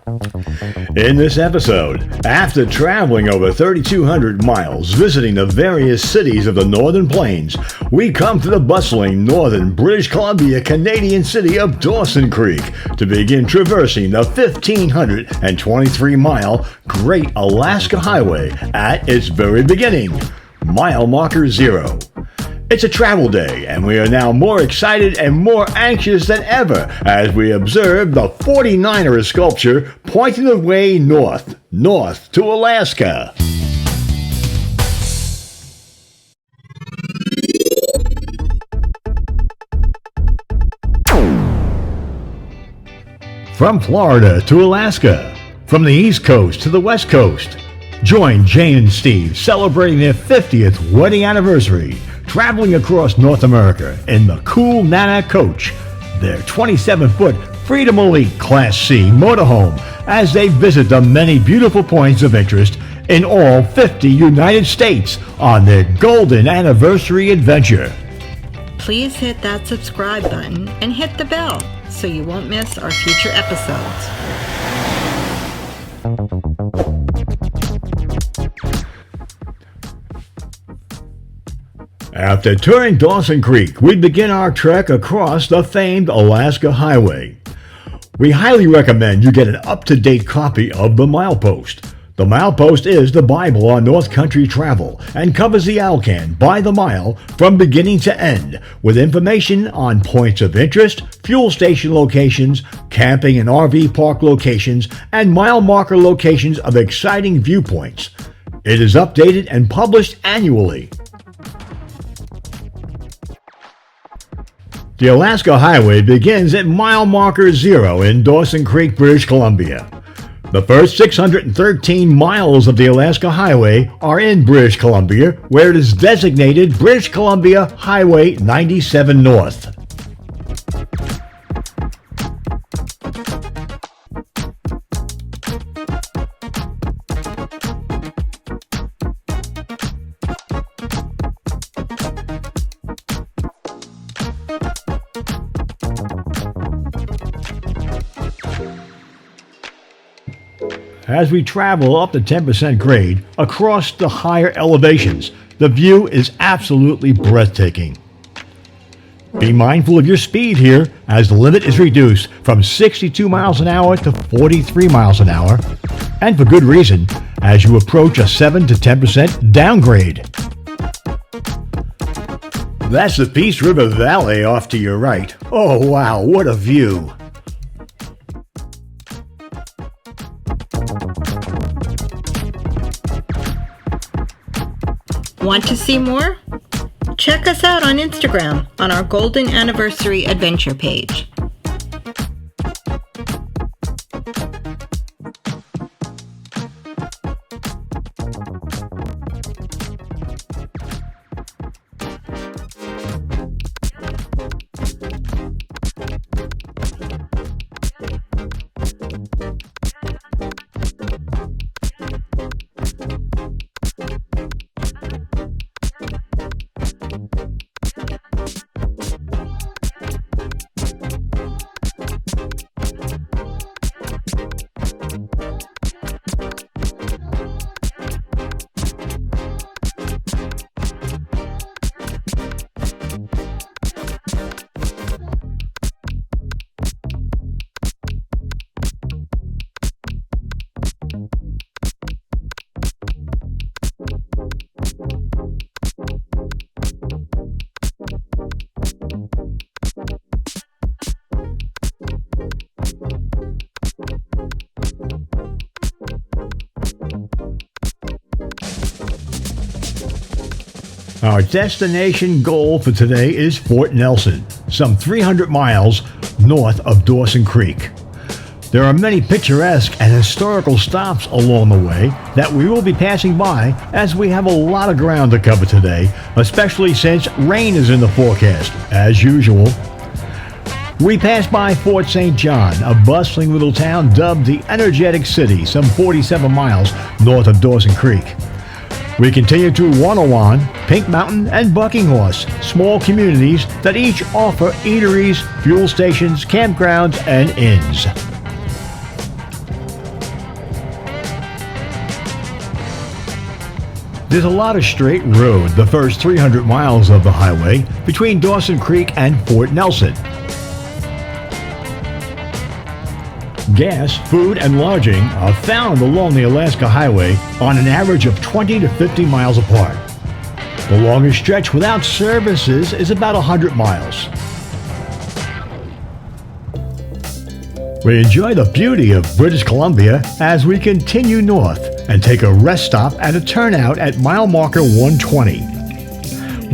In this episode, after traveling over 3,200 miles visiting the various cities of the Northern Plains, we come to the bustling northern British Columbia Canadian city of Dawson Creek to begin traversing the 1,523-mile Great Alaska Highway at its very beginning, mile marker 0. It's a travel day, and we are now more excited and more anxious than ever as we observe the 49er sculpture pointing the way north to Alaska. From Florida to Alaska, from the East Coast to the West Coast, join Jane and Steve celebrating their 50th wedding anniversary, traveling across North America in the cool Nana Coach, their 27-foot Freedom Elite Class C motorhome, as they visit the many beautiful points of interest in all 50 United States on their golden anniversary adventure. Please hit that subscribe button and hit the bell so you won't miss our future episodes. After touring Dawson Creek, we begin our trek across the famed Alaska Highway. We highly recommend you get an up-to-date copy of the Milepost. The Milepost is the Bible on North Country travel and covers the Alcan by the mile from beginning to end, with information on points of interest, fuel station locations, camping and RV park locations, and mile marker locations of exciting viewpoints. It is updated and published annually. The Alaska Highway begins at mile marker 0 in Dawson Creek, British Columbia. The first 613 miles of the Alaska Highway are in British Columbia, where it is designated British Columbia Highway 97 North. As we travel up the 10% grade across the higher elevations, the view is absolutely breathtaking. Be mindful of your speed here, as the limit is reduced from 62 miles an hour to 43 miles an hour, and for good reason, as you approach a 7 to 10% downgrade. That's the Peace River Valley off to your right. Oh wow, what a view! Want to see more? Check us out on Instagram on our Golden Anniversary Adventure page. Our destination goal for today is Fort Nelson, some 300 miles north of Dawson Creek. There are many picturesque and historical stops along the way that we will be passing by, as we have a lot of ground to cover today, especially since rain is in the forecast, as usual. We pass by Fort St. John, a bustling little town dubbed the Energetic City, some 47 miles north of Dawson Creek. We continue to Wanawan, Pink Mountain, and Bucking Horse, small communities that each offer eateries, fuel stations, campgrounds, and inns. There's a lot of straight road the first 300 miles of the highway between Dawson Creek and Fort Nelson. Gas, food, and lodging are found along the Alaska Highway on an average of 20 to 50 miles apart. The longest stretch without services is about 100 miles. We enjoy the beauty of British Columbia as we continue north and take a rest stop at a turnout at mile marker 120.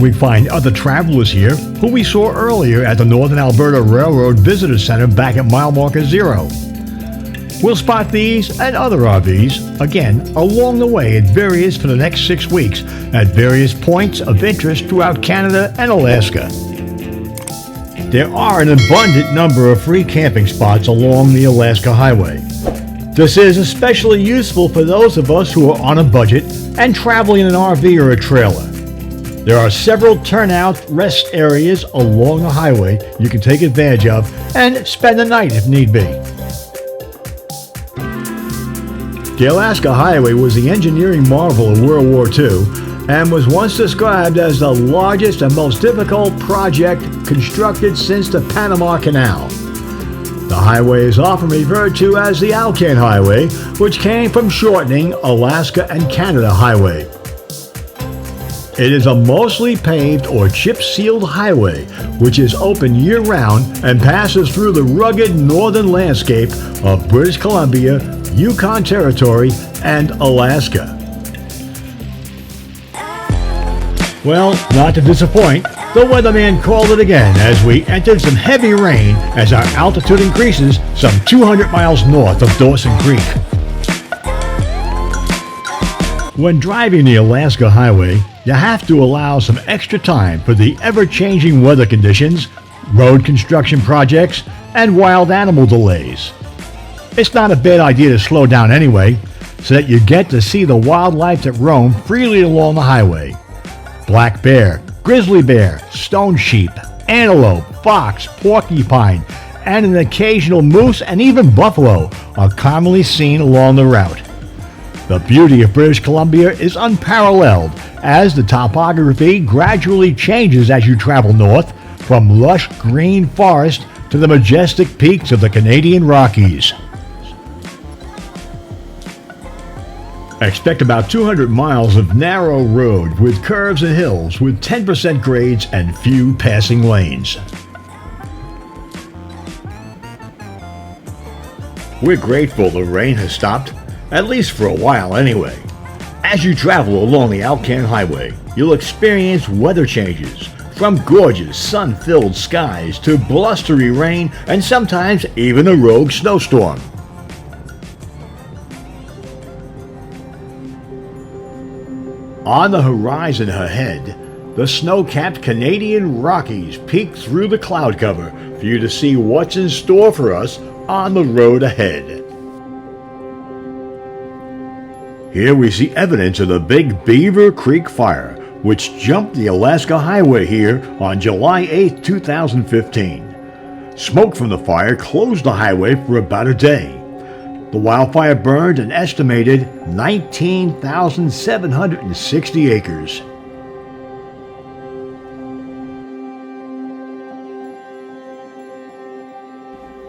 We find other travelers here who we saw earlier at the Northern Alberta Railroad Visitor Center back at mile marker 0. We'll spot these and other RVs, again, along the way for the next 6 weeks at various points of interest throughout Canada and Alaska. There are an abundant number of free camping spots along the Alaska Highway. This is especially useful for those of us who are on a budget and traveling in an RV or a trailer. There are several turnout rest areas along the highway you can take advantage of and spend the night if need be. The Alaska Highway was the engineering marvel of World War II and was once described as the largest and most difficult project constructed since the Panama Canal. The highway is often referred to as the Alcan Highway, which came from shortening Alaska and Canada Highway. It is a mostly paved or chip-sealed highway, which is open year-round and passes through the rugged northern landscape of British Columbia, Yukon Territory, and Alaska. Well, not to disappoint, the weatherman called it again as we entered some heavy rain as our altitude increases some 200 miles north of Dawson Creek. When driving the Alaska Highway, you have to allow some extra time for the ever-changing weather conditions, road construction projects, and wild animal delays. It's not a bad idea to slow down anyway, so that you get to see the wildlife that roam freely along the highway. Black bear, grizzly bear, stone sheep, antelope, fox, porcupine, and an occasional moose and even buffalo are commonly seen along the route. The beauty of British Columbia is unparalleled as the topography gradually changes as you travel north from lush green forest to the majestic peaks of the Canadian Rockies. Expect about 200 miles of narrow road with curves and hills with 10% grades and few passing lanes. We're grateful the rain has stopped, at least for a while anyway. As you travel along the Alcan Highway, you'll experience weather changes, from gorgeous sun-filled skies to blustery rain and sometimes even a rogue snowstorm. On the horizon ahead, the snow-capped Canadian Rockies peek through the cloud cover for you to see what's in store for us on the road ahead. Here we see evidence of the big Beaver Creek fire, which jumped the Alaska Highway here on July 8, 2015. Smoke from the fire closed the highway for about a day. The wildfire burned an estimated 19,760 acres.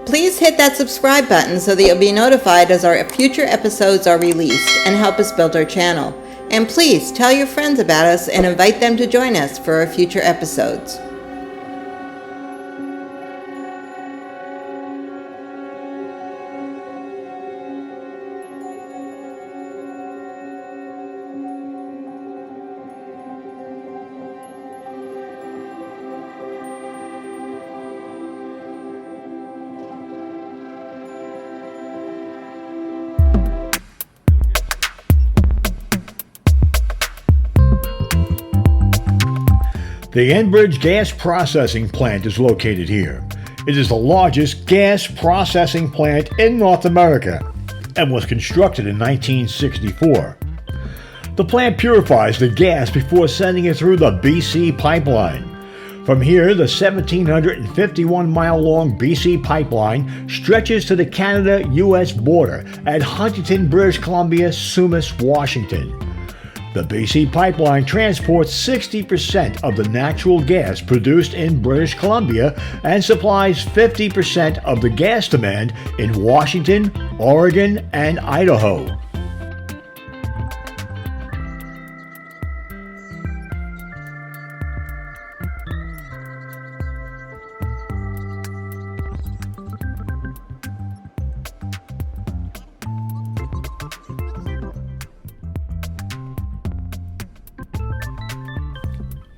Please hit that subscribe button so that you'll be notified as our future episodes are released and help us build our channel. And please tell your friends about us and invite them to join us for our future episodes. The Enbridge Gas Processing Plant is located here. It is the largest gas processing plant in North America and was constructed in 1964. The plant purifies the gas before sending it through the BC pipeline. From here, the 1,751-mile-long BC pipeline stretches to the Canada-US border at Huntington, British Columbia, Sumas, Washington. The BC pipeline transports 60% of the natural gas produced in British Columbia and supplies 50% of the gas demand in Washington, Oregon, and Idaho.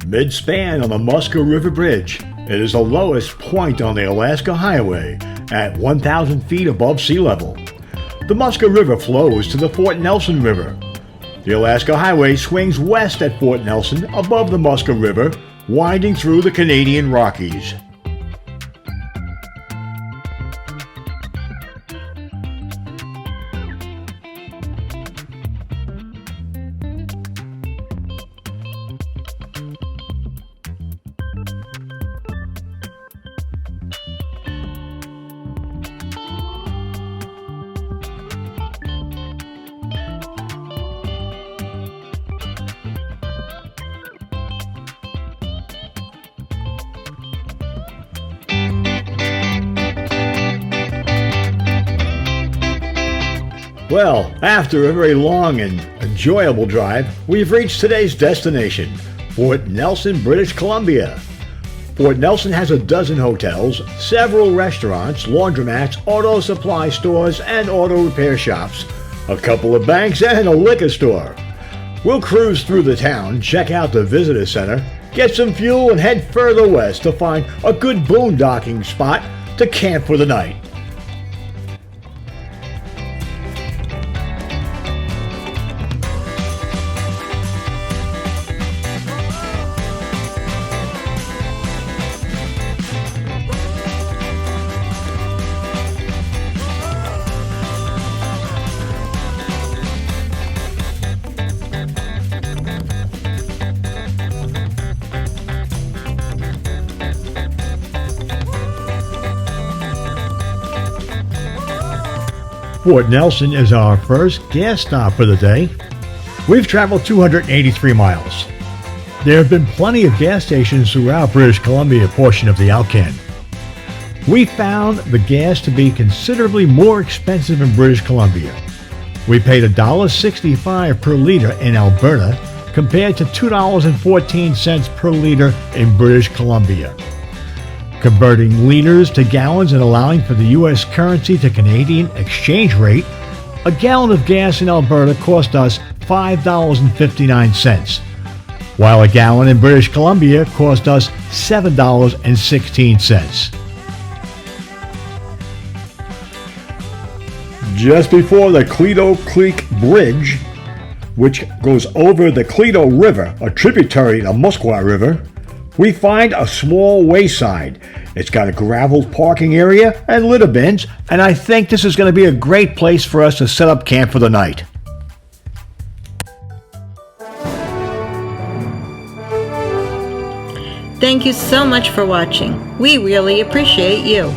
Mid-span on the Muskwa River Bridge, it is the lowest point on the Alaska Highway at 1,000 feet above sea level. The Muskwa River flows to the Fort Nelson River. The Alaska Highway swings west at Fort Nelson above the Muskwa River, winding through the Canadian Rockies. Well, after a very long and enjoyable drive, we've reached today's destination, Fort Nelson, British Columbia. Fort Nelson has a dozen hotels, several restaurants, laundromats, auto supply stores, and auto repair shops, a couple of banks, and a liquor store. We'll cruise through the town, check out the visitor center, get some fuel, and head further west to find a good boondocking spot to camp for the night. Fort Nelson is our first gas stop for the day. We've traveled 283 miles. There have been plenty of gas stations throughout British Columbia portion of the Alcan. We found the gas to be considerably more expensive in British Columbia. We paid $1.65 per liter in Alberta compared to $2.14 per liter in British Columbia. Converting liters to gallons and allowing for the U.S. currency to Canadian exchange rate, a gallon of gas in Alberta cost us $5.59, while a gallon in British Columbia cost us $7.16. Just before the Kledo Creek Bridge, which goes over the Kledo River, a tributary to the Muskwa River, we find a small wayside. It's got a gravel parking area and litter bins, and I think this is going to be a great place for us to set up camp for the night. Thank you so much for watching. We really appreciate you.